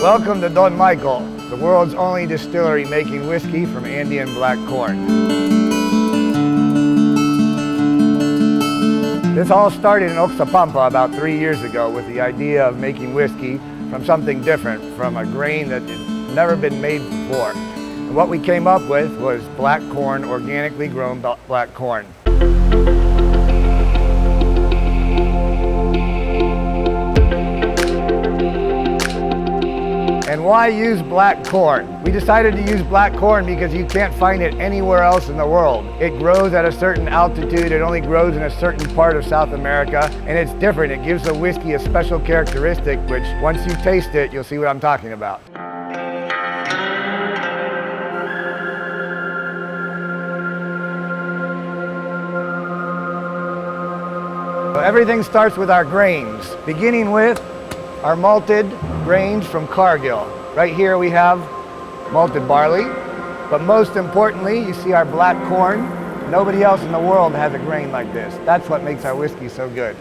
Welcome to Don Michael, the world's only distillery making whiskey from Andean black corn. This all started in Oxapampa about 3 years ago with the idea of making whiskey from something different, from a grain that had never been made before. And what we came up with was black corn, organically grown black corn. And why use black corn? We decided to use black corn because you can't find it anywhere else in the world. It grows at a certain altitude, it only grows in a certain part of South America, and it's different. It gives the whiskey a special characteristic, which once you taste it, you'll see what I'm talking about. So everything starts with our grains, beginning with our malted grains from Cargill. Right here we have malted barley, but most importantly, you see our black corn. Nobody else in the world has a grain like this. That's what makes our whiskey so good.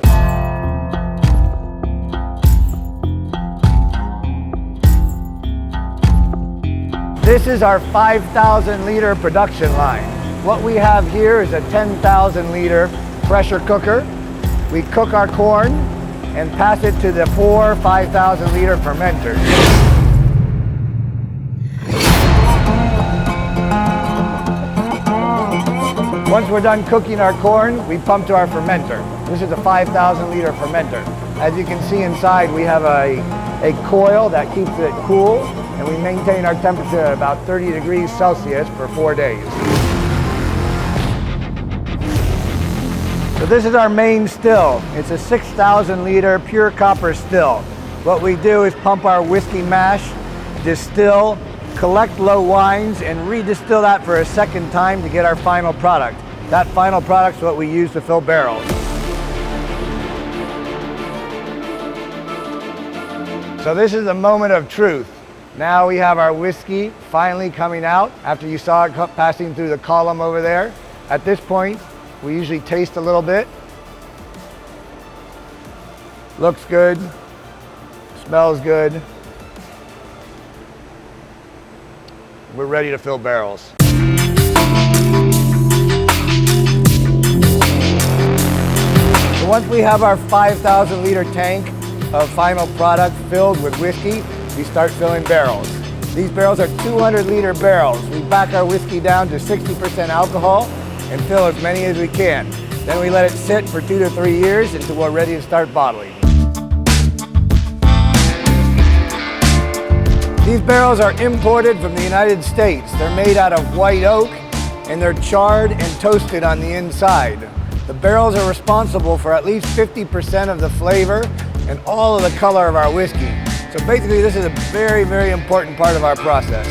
This is our 5,000 liter production line. What we have here is a 10,000 liter pressure cooker. We cook our corn and pass it to the 4 5,000 liter fermenters. Once we're done cooking our corn, we pump to our fermenter. This is a 5,000 liter fermenter. As you can see inside, we have a coil that keeps it cool, and we maintain our temperature at about 30 degrees Celsius for 4 days. So this is our main still. It's a 6,000 liter pure copper still. What we do is pump our whiskey mash, distill, collect low wines, and redistill that for a second time to get our final product. That final product is what we use to fill barrels. So this is the moment of truth. Now we have our whiskey finally coming out after you saw it passing through the column over there. At this point, we usually taste a little bit. Looks good, smells good. We're ready to fill barrels. So once we have our 5,000 liter tank of final product filled with whiskey, we start filling barrels. These barrels are 200 liter barrels. We back our whiskey down to 60% alcohol and fill as many as we can. Then we let it sit for 2 to 3 years until we're ready to start bottling. These barrels are imported from the United States. They're made out of white oak and they're charred and toasted on the inside. The barrels are responsible for at least 50% of the flavor and all of the color of our whiskey. So basically this is a very, very important part of our process.